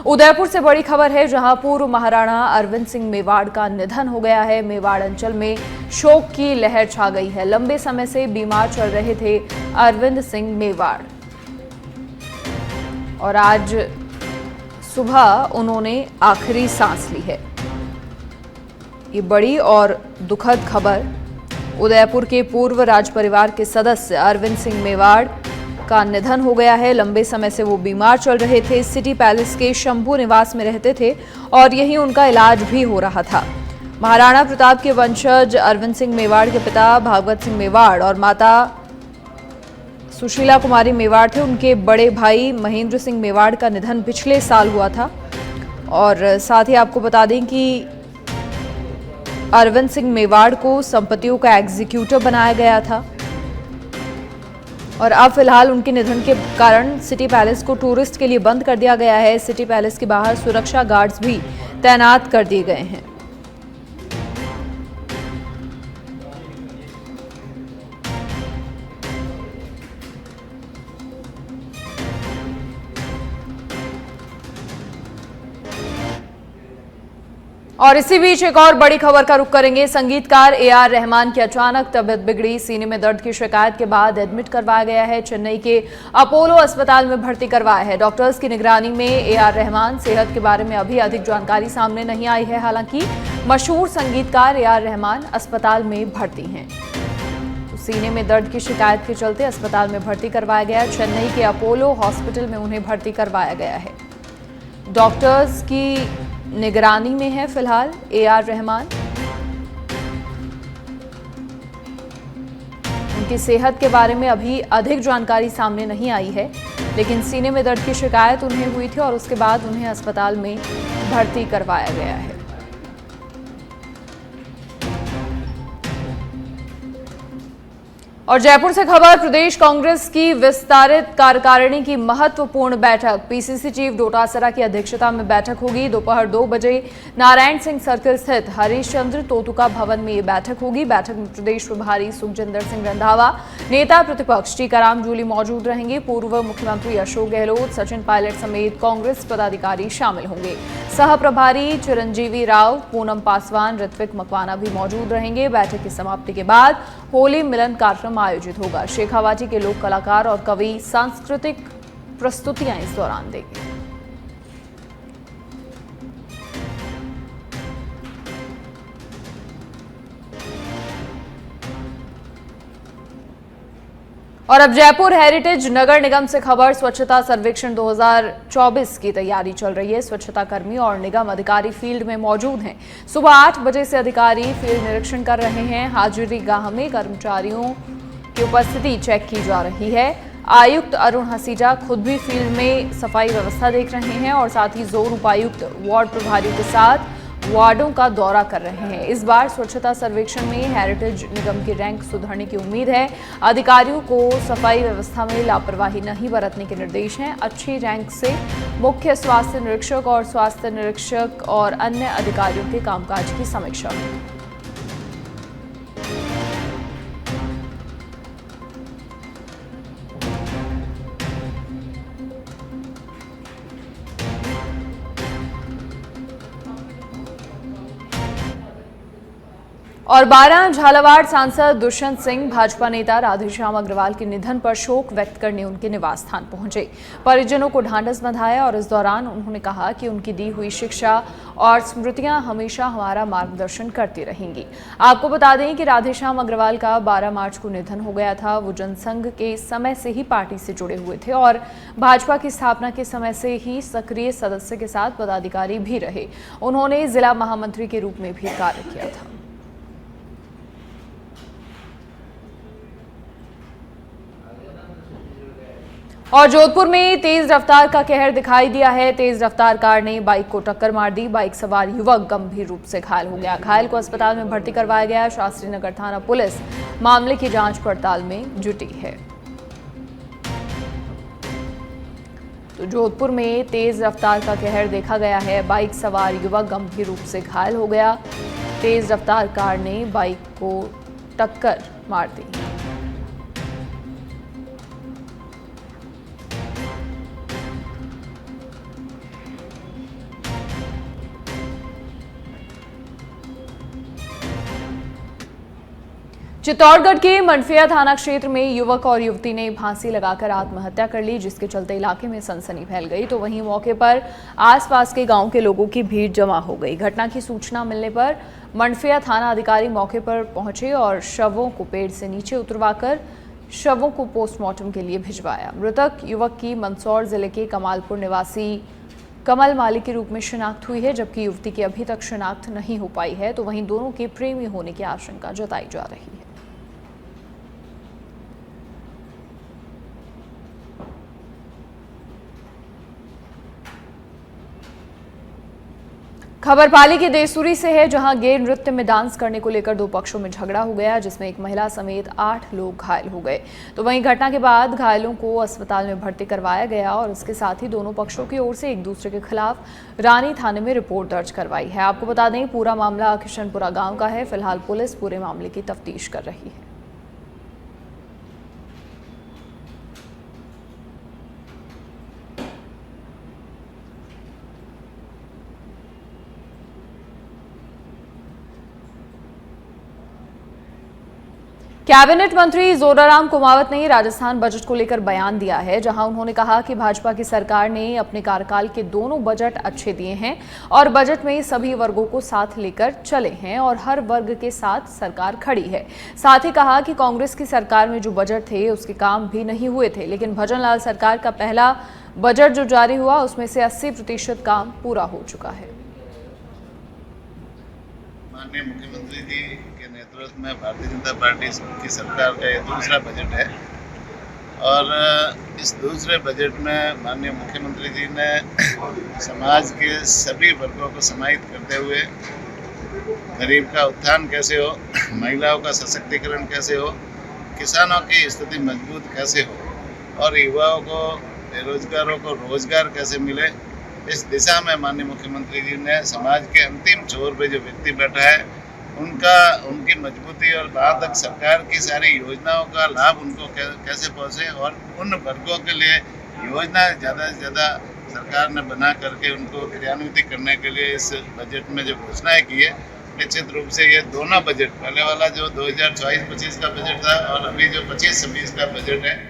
उदयपुर से बड़ी खबर है, जहां पूर्व महाराणा अरविंद सिंह मेवाड़ का निधन हो गया है। मेवाड़ अंचल में शोक की लहर छा गई है। लंबे समय से बीमार चल रहे थे अरविंद सिंह मेवाड़ और आज सुबह उन्होंने आखिरी सांस ली है। ये बड़ी और दुखद खबर उदयपुर के पूर्व राज परिवार के सदस्य अरविंद सिंह मेवाड़ का निधन हो गया है। लंबे समय से वो बीमार चल रहे थे। सिटी पैलेस के शंभू निवास में रहते थे और यहीं उनका इलाज भी हो रहा था। महाराणा प्रताप के वंशज अरविंद सिंह मेवाड़ के पिता भागवत सिंह मेवाड़ और माता सुशीला कुमारी मेवाड़ थे। उनके बड़े भाई महेंद्र सिंह मेवाड़ का निधन पिछले साल हुआ था। और साथ ही आपको बता दें कि अरविंद सिंह मेवाड़ को संपत्तियों का एग्जीक्यूटिव बनाया गया था और अब फिलहाल उनके निधन के कारण सिटी पैलेस को टूरिस्ट के लिए बंद कर दिया गया है। सिटी पैलेस के बाहर सुरक्षा गार्ड्स भी तैनात कर दिए गए हैं। और इसी बीच एक और बड़ी खबर का रुख करेंगे। संगीतकार ए.आर. रहमान की अचानक तबीयत बिगड़ी। सीने में दर्द की शिकायत के बाद एडमिट करवाया गया है। चेन्नई के अपोलो अस्पताल में भर्ती करवाया है। डॉक्टर्स की निगरानी में ए.आर. रहमान सेहत के बारे में अभी अधिक जानकारी सामने नहीं आई है। हालांकि मशहूर संगीतकार ए.आर. रहमान अस्पताल में भर्ती हैं। तो सीने में दर्द की शिकायत के चलते अस्पताल में भर्ती करवाया गया। चेन्नई के अपोलो हॉस्पिटल में उन्हें भर्ती करवाया गया है। डॉक्टर्स की निगरानी में है फिलहाल ए.आर. रहमान। उनकी सेहत के बारे में अभी अधिक जानकारी सामने नहीं आई है, लेकिन सीने में दर्द की शिकायत उन्हें हुई थी और उसके बाद उन्हें अस्पताल में भर्ती करवाया गया है। और जयपुर से खबर, प्रदेश कांग्रेस की विस्तारित कार्यकारिणी की महत्वपूर्ण बैठक। पीसीसी चीफ डोटासरा की अध्यक्षता में बैठक होगी। दोपहर 2 बजे नारायण सिंह सर्किल स्थित हरिश्चंद्र तोतुका भवन में ये बैठक होगी। बैठक में प्रदेश प्रभारी सुखजिंदर सिंह रंधावा, नेता प्रतिपक्ष टीकाराम जूली मौजूद रहेंगे। पूर्व मुख्यमंत्री अशोक गहलोत, सचिन पायलट समेत कांग्रेस पदाधिकारी शामिल होंगे। सह प्रभारी चिरंजीवी राव, पूनम पासवान, ऋत्विक मकवाना भी मौजूद रहेंगे। बैठक की समाप्ति के बाद होली मिलन कार्यक्रम आयोजित होगा। शेखावाटी के लोक कलाकार और कवि सांस्कृतिक प्रस्तुतियां इस दौरान देंगे। और अब जयपुर हेरिटेज नगर निगम से खबर, स्वच्छता सर्वेक्षण 2024 की तैयारी चल रही है। स्वच्छता कर्मी और निगम अधिकारी फील्ड में मौजूद हैं। सुबह 8 बजे से अधिकारी फील्ड निरीक्षण कर रहे हैं। हाजिरी गाह में कर्मचारियों की उपस्थिति चेक की जा रही है। आयुक्त अरुण हसीजा खुद भी फील्ड में सफाई व्यवस्था देख रहे हैं और साथ ही जोन उपायुक्त वार्ड प्रभारियों के साथ वार्डों का दौरा कर रहे हैं। इस बार स्वच्छता सर्वेक्षण में हेरिटेज निगम की रैंक सुधरने की उम्मीद है। अधिकारियों को सफाई व्यवस्था में लापरवाही नहीं बरतने के निर्देश हैं। अच्छी रैंक से मुख्य स्वास्थ्य निरीक्षक और स्वास्थ्य निरीक्षक और अन्य अधिकारियों के कामकाज की समीक्षा हुई। और 12 झालावाड़ सांसद दुष्यंत सिंह भाजपा नेता राधेश्याम अग्रवाल के निधन पर शोक व्यक्त करने उनके निवास स्थान पहुंचे। परिजनों को ढांढस बंधाया और इस दौरान उन्होंने कहा कि उनकी दी हुई शिक्षा और स्मृतियां हमेशा हमारा मार्गदर्शन करती रहेंगी। आपको बता दें कि राधेश्याम अग्रवाल का 12 मार्च को निधन हो गया था। वो जनसंघ के समय से ही पार्टी से जुड़े हुए थे और भाजपा की स्थापना के समय से ही सक्रिय सदस्य के साथ पदाधिकारी भी रहे। उन्होंने जिला महामंत्री के रूप में भी कार्य किया था। और जोधपुर में तेज रफ्तार का कहर दिखाई दिया है। तेज रफ्तार कार ने बाइक को टक्कर मार दी। बाइक सवार युवक गंभीर रूप से घायल हो गया। घायल को अस्पताल में भर्ती करवाया गया। शास्त्री नगर थाना पुलिस मामले की जांच पड़ताल में जुटी है। तो जोधपुर में तेज रफ्तार का कहर देखा गया है। बाइक सवार युवक गंभीर रूप से घायल हो गया। तेज रफ्तार कार ने बाइक को टक्कर मार दी। चित्तौड़गढ़ के मनफिया थाना क्षेत्र में युवक और युवती ने फांसी लगाकर आत्महत्या कर ली, जिसके चलते इलाके में सनसनी फैल गई। तो वहीं मौके पर आसपास के गांव के लोगों की भीड़ जमा हो गई। घटना की सूचना मिलने पर मनफिया थाना अधिकारी मौके पर पहुंचे और शवों को पेड़ से नीचे उतरवाकर शवों को पोस्टमार्टम के लिए भिजवाया। मृतक युवक की मंदसौर जिले के कमालपुर निवासी कमल माली के रूप में शिनाख्त हुई है, जबकि युवती की अभी तक शिनाख्त नहीं हो पाई है। तो वहीं दोनों के प्रेमी होने की आशंका जताई जा रही है। खबर पाली के देसूरी से है, जहां गेर नृत्य में डांस करने को लेकर दो पक्षों में झगड़ा हो गया, जिसमें एक महिला समेत 8 लोग घायल हो गए। तो वहीं घटना के बाद घायलों को अस्पताल में भर्ती करवाया गया और इसके साथ ही दोनों पक्षों की ओर से एक दूसरे के खिलाफ रानी थाने में रिपोर्ट दर्ज करवाई है। आपको बता दें, पूरा मामला किशनपुरा गांव का है। फिलहाल पुलिस पूरे मामले की तफ्तीश कर रही है। कैबिनेट मंत्री जोराराम कुमावत ने राजस्थान बजट को लेकर बयान दिया है, जहां उन्होंने कहा कि भाजपा की सरकार ने अपने कार्यकाल के दोनों बजट अच्छे दिए हैं और बजट में सभी वर्गों को साथ लेकर चले हैं और हर वर्ग के साथ सरकार खड़ी है। साथ ही कहा कि कांग्रेस की सरकार में जो बजट थे उसके काम भी नहीं हुए थे, लेकिन भजनलाल सरकार का पहला बजट जो जारी हुआ उसमें से 80% काम पूरा हो चुका है। माननीय मुख्यमंत्री जी के नेतृत्व में भारतीय जनता पार्टी की सरकार का ये दूसरा बजट है और इस दूसरे बजट में माननीय मुख्यमंत्री जी ने समाज के सभी वर्गों को समाहित करते हुए गरीब का उत्थान कैसे हो, महिलाओं का सशक्तिकरण कैसे हो, किसानों की स्थिति मजबूत कैसे हो और युवाओं को, बेरोजगारों को रोजगार कैसे मिले, इस दिशा में माननीय मुख्यमंत्री जी ने समाज के अंतिम छोर पे जो व्यक्ति बैठा है उनकी मजबूती और वहाँ तक सरकार की सारी योजनाओं का लाभ उनको कैसे पहुँचे और उन वर्गों के लिए योजना ज़्यादा से ज़्यादा सरकार ने बना करके उनको क्रियान्वित करने के लिए इस बजट में जो घोषणाएं की है, निश्चित रूप से ये दोनों बजट, पहले वाला जो 2024-25 का बजट था और अभी जो 25-26 का बजट है।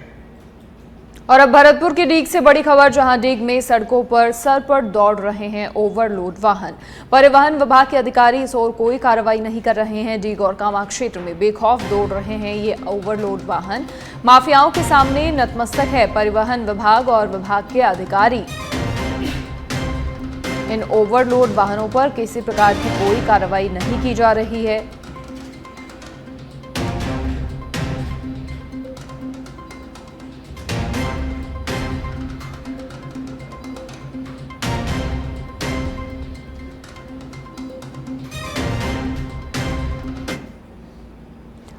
और अब भरतपुर की डीग से बड़ी खबर, जहां डीग में सड़कों पर सर पर दौड़ रहे हैं ओवरलोड वाहन। परिवहन विभाग के अधिकारी इस ओर कोई कार्रवाई नहीं कर रहे हैं। डीग और कामा क्षेत्र में बेखौफ दौड़ रहे हैं ये ओवरलोड वाहन। माफियाओं के सामने नतमस्तक है परिवहन विभाग और विभाग के अधिकारी। इन ओवरलोड वाहनों पर किसी प्रकार की कोई कार्रवाई नहीं की जा रही है।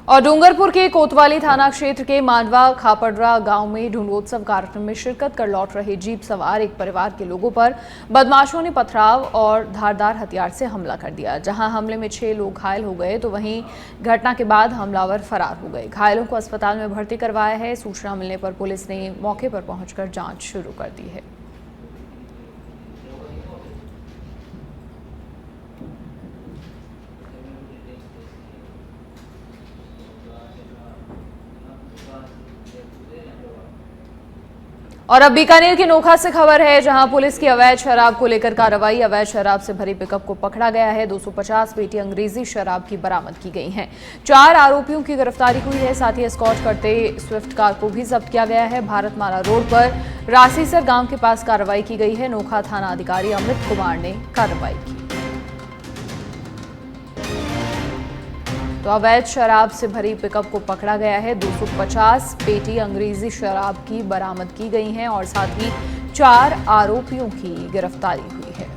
और डूंगरपुर के कोतवाली थाना क्षेत्र के मांडवा खापड़रा गांव में ढूंढोत्सव कार्यक्रम में शिरकत कर लौट रहे जीप सवार एक परिवार के लोगों पर बदमाशों ने पथराव और धारदार हथियार से हमला कर दिया, जहां हमले में 6 लोग घायल हो गए। तो वहीं घटना के बाद हमलावर फरार हो गए। घायलों को अस्पताल में भर्ती करवाया है। सूचना मिलने पर पुलिस ने मौके पर पहुंचकर जांच शुरू कर दी है। और अब बीकानेर के नोखा से खबर है, जहां पुलिस की अवैध शराब को लेकर कार्रवाई। अवैध शराब से भरी पिकअप को पकड़ा गया है। 250 पेटी अंग्रेजी शराब की बरामद की गई हैं। 4 आरोपियों की गिरफ्तारी हुई है। साथ ही एस्कॉर्ट करते स्विफ्ट कार को भी जब्त किया गया है। भारतमाला रोड पर रासीसर गांव के पास कार्रवाई की गई है। नोखा थाना अधिकारी अमित कुमार ने कार्रवाई की। तो अवैध शराब से भरी पिकअप को पकड़ा गया है। 250 पेटी अंग्रेजी शराब की बरामद की गई हैं और साथ ही 4 आरोपियों की गिरफ्तारी हुई है।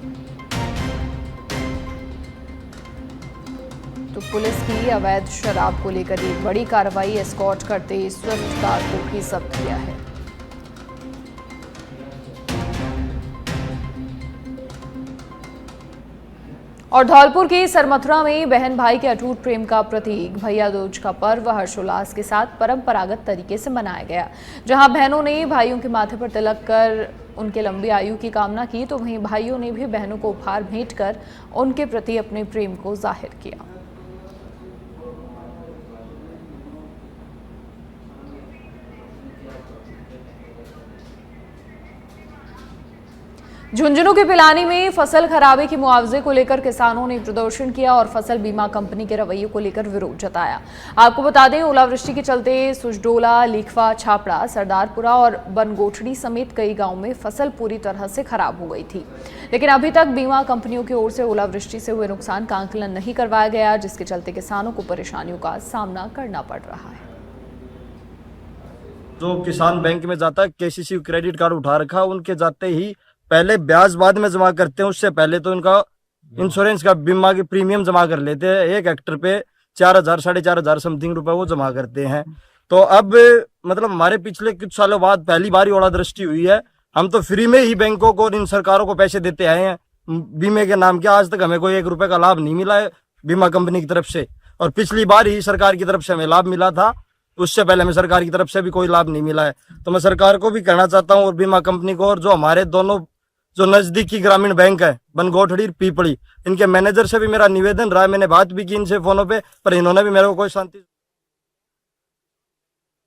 तो पुलिस की अवैध शराब को लेकर एक बड़ी कार्रवाई। एस्कॉर्ट करते स्विफ्ट कार को भी जब्त किया है। और धौलपुर की सरमथुरा में बहन भाई के अटूट प्रेम का प्रतीक भैया दूज का पर्व हर्षोल्लास के साथ परंपरागत तरीके से मनाया गया, जहां बहनों ने भाइयों के माथे पर तिलक कर उनके लंबी आयु की कामना की, तो वहीं भाइयों ने भी बहनों को उपहार भेंट कर उनके प्रति अपने प्रेम को जाहिर किया। झुंझुनू के पिलानी में फसल खराबे के मुआवजे को लेकर किसानों ने प्रदर्शन किया और फसल बीमा कंपनी के रवैये को लेकर विरोध जताया। आपको बता दें, ओलावृष्टि के चलते सुजडोला, लीखवा, छापड़ा, सरदारपुरा और बनगोठड़ी समेत कई गांवों में फसल पूरी तरह से खराब हो गई थी, लेकिन अभी तक बीमा कंपनियों की ओर से ओलावृष्टि से हुए नुकसान का आकलन नहीं करवाया गया, जिसके चलते किसानों को परेशानियों का सामना करना पड़ रहा है। जो किसान बैंक में जाता है, केसीसी क्रेडिट कार्ड उठा रखा, उनके जाते ही पहले ब्याज बाद में जमा करते हैं, उससे पहले तो इनका इंश्योरेंस का बीमा की प्रीमियम जमा कर लेते हैं। 1 हेक्टर पे 4,000 4,500 समथिंग रुपए वो जमा करते हैं। तो अब मतलब हमारे पिछले कुछ सालों बाद पहली बार ओलावृष्टि हुई है। हम तो फ्री में ही बैंकों को और इन सरकारों को पैसे देते आए हैं बीमे के नाम के। आज तक हमें कोई 1 रुपए का लाभ नहीं मिला है बीमा कंपनी की तरफ से, और पिछली बार ही सरकार की तरफ से हमें लाभ मिला था, उससे पहले हमें सरकार की तरफ से भी कोई लाभ नहीं मिला है। तो मैं सरकार को भी कहना चाहता हूँ और बीमा कंपनी को, और जो हमारे दोनों जो नजदीकी ग्रामीण बैंक है बनगोठड़ी पीपड़ी, इनके मैनेजर से भी मेरा निवेदन रहा है। मैंने बात भी की इनसे फोनों पे, पर इन्होंने भी मेरे को कोई शांति।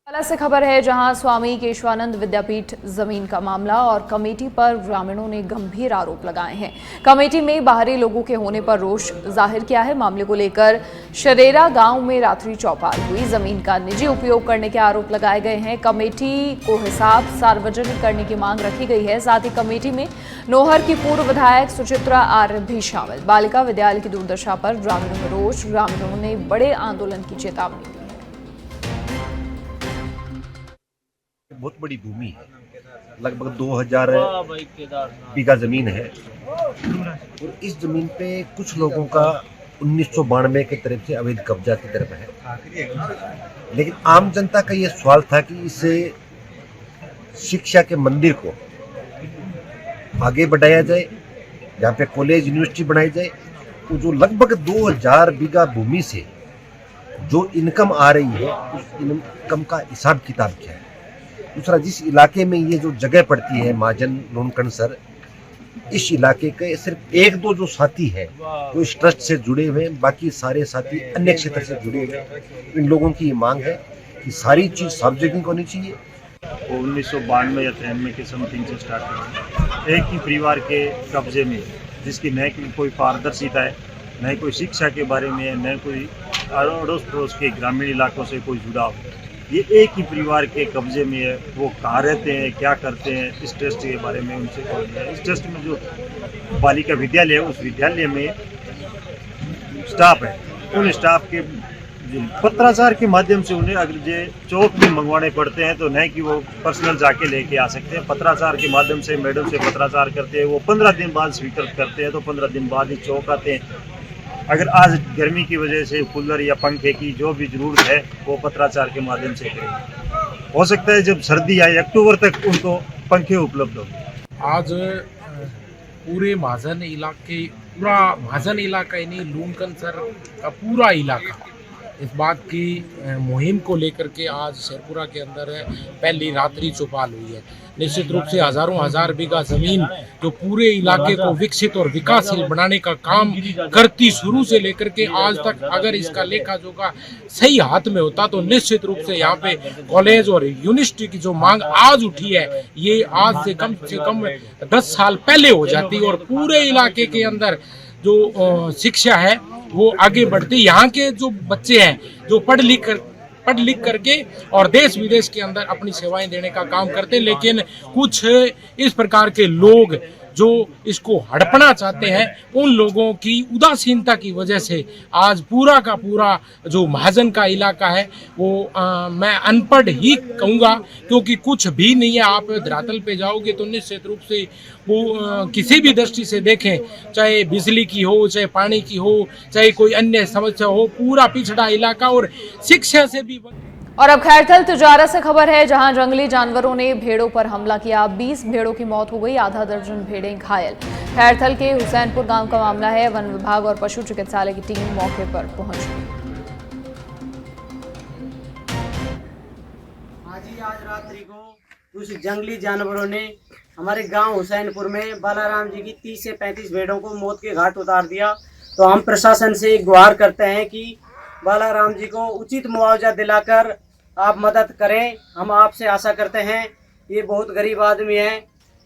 से खबर है, जहां स्वामी केशवानंद विद्यापीठ जमीन का मामला और कमेटी पर ग्रामीणों ने गंभीर आरोप लगाए हैं। कमेटी में बाहरी लोगों के होने पर रोष जाहिर किया है। मामले को लेकर शरेरा गांव में रात्रि चौपाल हुई। जमीन का निजी उपयोग करने के आरोप लगाए गए हैं। कमेटी को हिसाब सार्वजनिक करने की मांग रखी गई है। साथ ही कमेटी में नोहर की पूर्व विधायक सुचित्रा आर्य भी शामिल। बालिका विद्यालय की दुर्दशा पर ग्रामीणों में रोष, ग्रामीणों ने बड़े आंदोलन की चेतावनी दी। बहुत बड़ी भूमि है, लगभग 2000 बीघा जमीन है, और इस जमीन पे कुछ लोगों का 1992 के तरफ से अवैध कब्जा की तरफ है। लेकिन आम जनता का ये सवाल था कि इसे शिक्षा के मंदिर को आगे बढ़ाया जाए, यहाँ पे कॉलेज यूनिवर्सिटी बनाई जाए। तो जो लगभग 2000 बीघा भूमि से जो इनकम आ रही है, उस इनकम का हिसाब किताब क्या है। दूसरा, जिस इलाके में ये जो जगह पड़ती है महाजन लोनकणसर, इस इलाके के सिर्फ 1-2 जो साथी हैं वो इस ट्रस्ट से जुड़े हुए हैं, बाकी सारे साथी अन्य क्षेत्र से जुड़े हुए हैं। इन लोगों की ये मांग है कि सारी चीज सार्वजनिक होनी चाहिए। 1992 या 93 के समथिंग से स्टार्ट हुई, एक ही परिवार के कब्जे में, जिसकी न कोई पारदर्शिता है, न कोई शिक्षा के बारे में, न कोई अड़ोस पड़ोस के ग्रामीण इलाकों से कोई जुड़ाव। ये एक ही परिवार के कब्जे में है। वो कहाँ रहते हैं, क्या करते हैं, इस ट्रस्ट के बारे में उनसे कोई नहीं है। इस ट्रस्ट में जो बालिका विद्यालय है, उस विद्यालय में स्टाफ है, उन स्टाफ के पत्राचार के माध्यम से उन्हें अगर ये चौक में मंगवाने पड़ते हैं, तो न कि वो पर्सनल जाके लेके आ सकते हैं। पत्राचार के माध्यम से मैडम से पत्राचार करते हैं, वो 15 दिन बाद स्वीकृत करते हैं, तो 15 दिन बाद ही चौक आते हैं। अगर आज गर्मी की वजह से कूलर या पंखे की जो भी जरूरत है, वो पत्राचार के माध्यम से करेंगे। हो सकता है जब सर्दी आए अक्टूबर तक उनको पंखे उपलब्ध हो। आज पूरे महाजन इलाके, पूरा महाजन इलाका ही नहीं, लूनकणसर का पूरा इलाका इस बात की मुहिम को लेकर के आज शेरपुरा के अंदर पहली रात्रि चौपाल हुई है। निश्चित रूप से हजारों हजार बीघा जमीन जो पूरे इलाके को विकसित और विकासशील बनाने का काम करती शुरू से लेकर के आज तक, अगर इसका लेखा जोखा सही हाथ में होता तो निश्चित रूप से यहाँ पे कॉलेज और यूनिवर्सिटी की जो मांग आज उठी है, ये आज से कम 10 साल पहले हो जाती और पूरे इलाके के अंदर जो शिक्षा है वो आगे बढ़ती। यहाँ के जो बच्चे हैं जो पढ़ लिख करके और देश विदेश के अंदर अपनी सेवाएं देने का काम करते हैं, लेकिन कुछ इस प्रकार के लोग जो इसको हड़पना चाहते हैं, उन लोगों की उदासीनता की वजह से आज पूरा का पूरा जो महाजन का इलाका है वो मैं अनपढ़ ही कहूँगा, क्योंकि कुछ भी नहीं है। आप धरातल पे जाओगे तो निश्चित रूप से वो किसी भी दृष्टि से देखें, चाहे बिजली की हो, चाहे पानी की हो, चाहे कोई अन्य समस्या हो, पूरा पिछड़ा इलाका और शिक्षा से भी। और अब खैरथल तिजारा से खबर है, जहां जंगली जानवरों ने भेड़ों पर हमला किया। 20 भेड़ों की मौत हो गई, आधा दर्जन भेड़ें घायल। खैरथल के हुसैनपुर गांव का मामला है। वन विभाग और पशु चिकित्सालय की टीम मौके पर पहुंच गई। आज रात्रि को कुछ जंगली जानवरों ने हमारे गांव हुसैनपुर में बालाराम जी की 30 से 35 भेड़ों को मौत के घाट उतार दिया। तो हम प्रशासन से गुहार करते हैं कि बालाराम जी को उचित मुआवजा दिलाकर आप मदद करें। हम आपसे आशा करते हैं, ये बहुत गरीब आदमी हैं,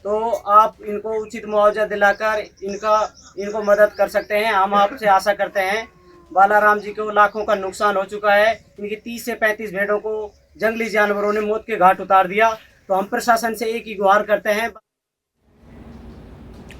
तो आप इनको उचित मुआवजा दिलाकर इनको मदद कर सकते हैं। हम आपसे आशा करते हैं। बालाराम जी को लाखों का नुकसान हो चुका है। इनकी 30 से 35 भेड़ों को जंगली जानवरों ने मौत के घाट उतार दिया। तो हम प्रशासन से एक ही गुहार करते हैं।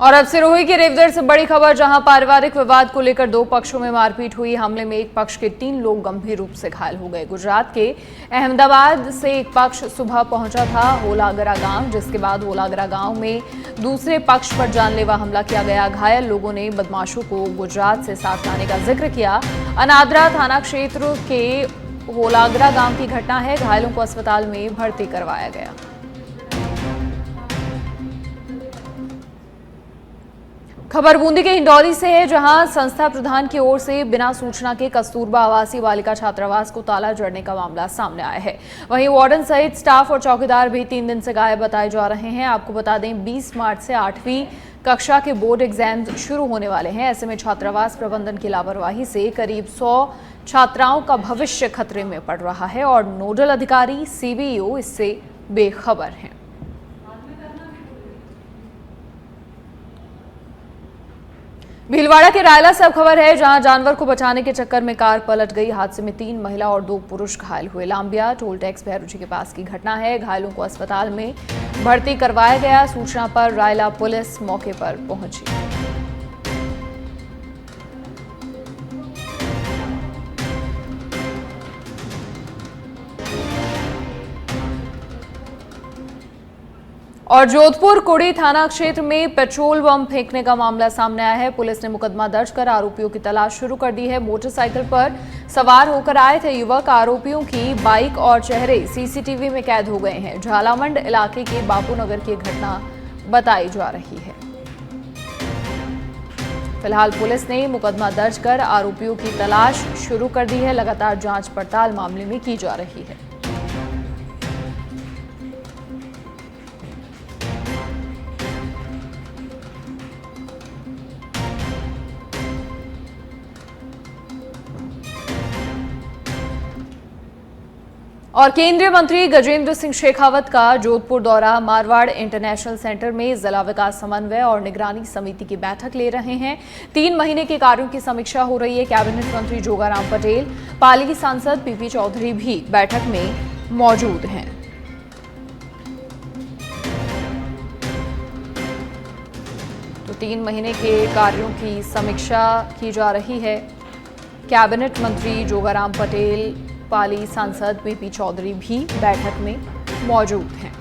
और अब सिरोही की रेवदर से बड़ी खबर, जहां पारिवारिक विवाद को लेकर 2 पक्षों में मारपीट हुई। हमले में एक पक्ष के 3 लोग गंभीर रूप से घायल हो गए। गुजरात के अहमदाबाद से एक पक्ष सुबह पहुंचा था होलागरा गांव, जिसके बाद होलागरा गांव में दूसरे पक्ष पर जानलेवा हमला किया गया। घायल लोगों ने बदमाशों को गुजरात से साथ लाने का जिक्र किया। अनादरा थाना क्षेत्र के होलागरा गांव की घटना है। घायलों को अस्पताल में भर्ती करवाया गया। खबर बूंदी के हिंडौली से है, जहां संस्था प्रधान की ओर से बिना सूचना के कस्तूरबा आवासीय बालिका छात्रावास को ताला जड़ने का मामला सामने आया है। वहीं वार्डन सहित स्टाफ और चौकीदार भी 3 दिन से गायब बताए जा रहे हैं। आपको बता दें 20 मार्च से 8वीं कक्षा के बोर्ड एग्जाम शुरू होने वाले हैं। ऐसे में छात्रावास प्रबंधन की लापरवाही से करीब 100 छात्राओं का भविष्य खतरे में पड़ रहा है और नोडल अधिकारी सीबीओ इससे बेखबर हैं। भीलवाड़ा के रायला से अब खबर है, जहां जानवर को बचाने के चक्कर में कार पलट गई। हादसे में 3 महिला और 2 पुरुष घायल हुए। लांबिया टोल टैक्स भैरुची के पास की घटना है। घायलों को अस्पताल में भर्ती करवाया गया। सूचना पर रायला पुलिस मौके पर पहुंची। और जोधपुर कुड़ी थाना क्षेत्र में पेट्रोल बम फेंकने का मामला सामने आया है। पुलिस ने मुकदमा दर्ज कर आरोपियों की तलाश शुरू कर दी है। मोटरसाइकिल पर सवार होकर आए थे युवक। आरोपियों की बाइक और चेहरे सीसीटीवी में कैद हो गए हैं। झालामंड इलाके के बापूनगर की घटना बताई जा रही है। फिलहाल पुलिस ने मुकदमा दर्ज कर आरोपियों की तलाश शुरू कर दी है। लगातार जांच पड़ताल मामले में की जा रही है। और केंद्रीय मंत्री गजेंद्र सिंह शेखावत का जोधपुर दौरा। मारवाड़ इंटरनेशनल सेंटर में जिला विकास समन्वय और निगरानी समिति की बैठक ले रहे हैं। 3 महीने के कार्यों की समीक्षा हो रही है। कैबिनेट मंत्री जोगाराम पटेल, पाली सांसद पीपी चौधरी भी बैठक में मौजूद हैं। तो 3 महीने के कार्यों की समीक्षा की जा रही है। कैबिनेट मंत्री जोगाराम पटेल, पाली सांसद पीपी चौधरी भी बैठक में मौजूद हैं।